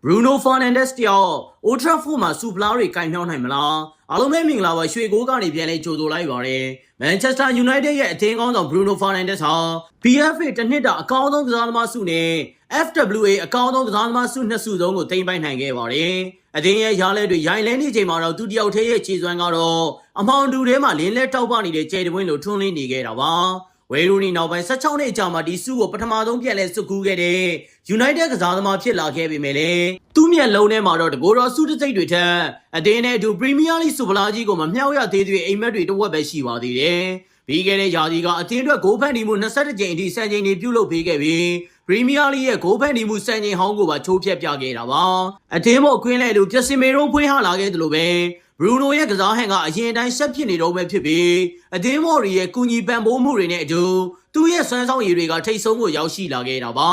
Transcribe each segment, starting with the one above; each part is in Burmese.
Bruno Fernandes တယောက် Old Trafford မှာစူပလာတွေကိုင်မြောင်းနိုင်မလားအားလုံးပဲမင်္ဂလာပါရွှေကိုးကနေပြန်လဲကြိုဆိုလိုက်ပါရယ် Manchester United ရဲ့အသင်းကောင်းဆောင် Bruno Fernandes ဟာ PFA တစ်နှစ်တာအကောင်းဆုံးကစားသမားဆုနဲ့ FWA အကောင်းဆုံးကစားသမားဆုနှစ်ဆုသုံးကိုတင်ပိုင်နိုင်ခဲ့ပါတယ်အသင်းရဲ့ရားလဲတွေရိုင်လဲနေချိန်မှာတော့သူတယောက်တည်းရဲ့ခြေစွမ်းကတော့အမောင်တူထဲမှာလင်းလဲတောက်ပနေတဲ့ကျဲတဝင်းလိုထွန်းလင်းနေခဲ့တာပါဝေရူနီနောက်ပိုင်း16နှစ်ကြာမှဒီဆုကိုပထမဆုံးပြန်လဲစုကူးခဲ့တဲ့ United ကစားသမားဖြစ်လာခဲ့ပေမဲ့လည်းသူ့မျက်လုံးထဲမှာတော့တကိုယ်တော်ဆုတစ်စိတ်တွေထက်အသင်းနဲ့အတူ Premier League စူပလာကြီးကိုမမြောက်ရသေးသေးအိမ်မက်တွေတစ်ဝက်ပဲရှိပါသေးတယ်ပြီးခဲ့တဲ့ရာသီကအသင်းအတွက်ဂိုးဖန်တီမှု22ကြိမ်အထိစံချိန်တွေပြုလုပ်ပေးခဲ့ပြီး Premier League ရဲ့ဂိုးဖန်တီမှုစံချိန်ဟောင်းကိုပါချိုးဖျက်ပြခဲ့တာပါအသင်းပေါ်ခွင်းလဲလူပြစင်မေရုံးဖွင့်ဟလာခဲ့သလိုပဲBruno ရဲ့ကစားဟန်ကအရင်တိုင်းဆက်ဖြစ်နေတော့ပဲဖြစ်ပြီးအသင်းမော်ရီရဲ့ကုညီပံ့ပိုးမှုတွေနဲ့အတူသူ့ရဲ့စွမ်းဆောင်ရည်တွေကထိတ်ဆုံးကိုရောက်ရှိလာခဲ့တာပါ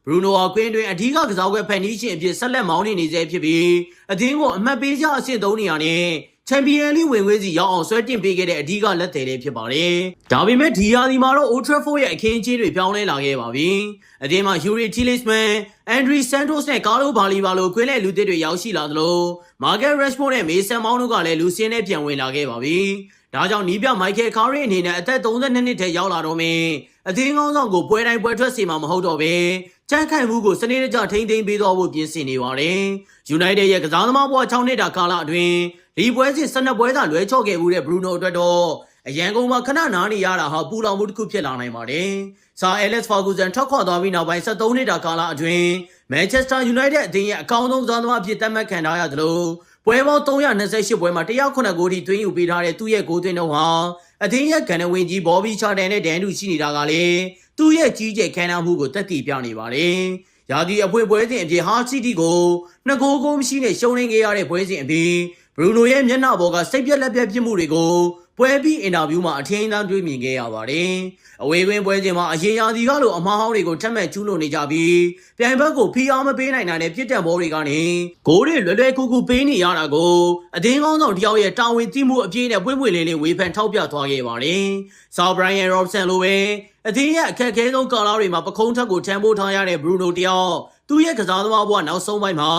Bruno ဟာကွင်းတွင်အဓိကကစားကွက်ဖန်တီးခြင်းအဖြစ်ဆက်လက်မောင်းနေစေဖြစ်ပြီးအသင်းကိုအမှတ်ပေးကြအဆင့်3နေရာနဲ့ချန်ပီယံလိဝင်ခွင့်စီရောက်အောင်ဆွဲတင်ပေးခဲ့တဲ့အဓိကလက်သည်တွေဖြစ်ပါတယ်။ဒါပေမဲ့ဒီရာသီမှာတော့ Old Trafford ရဲ့အခင်းအကျင်းတွေပြောင်းလဲလာခဲ့ပါပြီ။အသင်းမှာ Yuri Tielemans, Andre Santos နဲ့ Carlo Baleba လိုခွင်းလဲလူသစ်တွေရောက်ရှိလာသလို Marcus Rashford နဲ့ Mason Mount တို့ကလည်းလူစင်းနဲ့ပြန်ဝင်လာခဲ့ပါပြီ။ဒါကြောင့်နီးပြ Michael Carrick အနေနဲ့အသက်32နှစ်ထဲရောက်လာတော့မယ်။အသင်းကောင်းဆောင်ကိုပွဲတိုင်းပွဲထွက်စီမှာမဟုတ်တော့ပဲကြမ်းခိုင်မှုကိုစနစ်တကျထိန်းသိမ်းပေးသွားဖို့ပြင်ဆင်နေပါတယ်။ United ရဲ့ကစားသမားဘဝ6နှစ်တာကာလအတွင်းဒီပွဲစဉ်12ပွဲသာလွဲချော့ခဲ့မှုတဲ့ Bruno အတွက်တော့အရန်ကုန်မှာခဏနားနေရတာဟာပူလောင်မှုတစ်ခုဖြစ်လာနိုင်ပါတယ်။ Sir Alex Ferguson ထွက်ခွာသွားပြီးနောက်ပိုင်း73နှစ်တာကာလအတွင်း Manchester United အသင်းရဲ့အကောင်းဆုံးကစားသမားအဖြစ်သတ်မှတ်ခံထားရသလိုပွဲပေါင်း328ပွဲမှာ109ဂိုးထိသွင်းယူပေးထားတဲ့သူ့ရဲ့ဂိုးသွင်းနှုန်းဟာအသင်းရဲ့ကန်နဝင်ကြီး Bobby Charlton နဲ့ဒန်တူရှိနေတာကလည်းသူ့ရဲ့ကြီးကျယ်ခံနိုင်မှုကိုသက်သေပြနေပါတယ်။ရာသီအပွဲစဉ်အဖြစ်ဟာစီးတီကို2ဂိုးမရှိနဲ့ရှုံးနေခဲ့ရတဲ့ပွဲစဉ်အပြီး Bruno ရဲ့မျက်နှာပေါ်ကစိတ်ပြက်လက်ပြက်ဖြစ်မှုတွေကိုပွဲပြီးအင်တာဗျူးမှာအထင်အသာတွေ့မြင်ခဲ့ရပါတယ်။အဝေးကွင်းပွဲစဉ်မှာအရင်ရာသီကလိုအမှားဟောင်းတွေကိုထပ်မံကျူးလွန်နေကြပြီးပြိုင်ဘက်ကိုဖိအားမပေးနိုင်တဲ့ပြစ်ဒဏ်ဘောတွေကနေဂိုးတွေလွယ်လွယ်ကူကူပေးနေရတာကိုအသင်းကောင်းဆောင်တယောက်ရဲ့တာဝန်သိမှုအပြည့်နဲ့ပွင့်ပွင့်လင်းလင်းဝေဖန်ထောက်ပြသွားခဲ့ပါတယ်။ Sir Brian Robson လိုပဲအသင်းရဲ့အခက်အခဲဆုံးကာလတွေမှာပခုံးထက်ကိုထမ်းပိုးထားရတဲ့ Bruno တယောက်သူ့ရဲ့ကစားသမားဘဝနောက်ဆုံးပိုင်းမှာ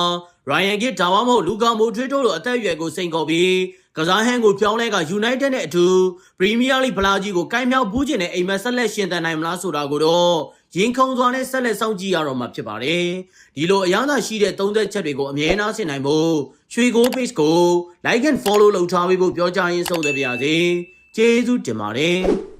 Ryan Giggs ဒါမှမဟုတ် Luka Modric တို့လိုအသက်အရွယ်ကိုစိန်ခေါ်ပြီးကစားဟန်ကိုပြောင်းလဲက United နဲ့အတူ Premier League ဖလားကြီးကိုကိုင်မြောက်ဘူးကျင်တဲ့အိမ်မက်ဆက်လက်ရှင်သန်နိုင်မလားဆိုတာကိုတော့ရင်ခုန်စွာနဲ့ဆက်လက်စောင့်ကြည့်ရတော့မှာဖြစ်ပါတယ်။ဒီလိုအရသာရှိတဲ့သုံးသက်ချက်တွေကိုအမြဲတမ်းဆင်နိုင်ဖို့ရွှေကို page ကို like and follow လုပ်ထားပေးဖို့ပြောကြရင်းဆုံးသက်ပါရစေ။ကျေးဇူးတင်ပါတယ်။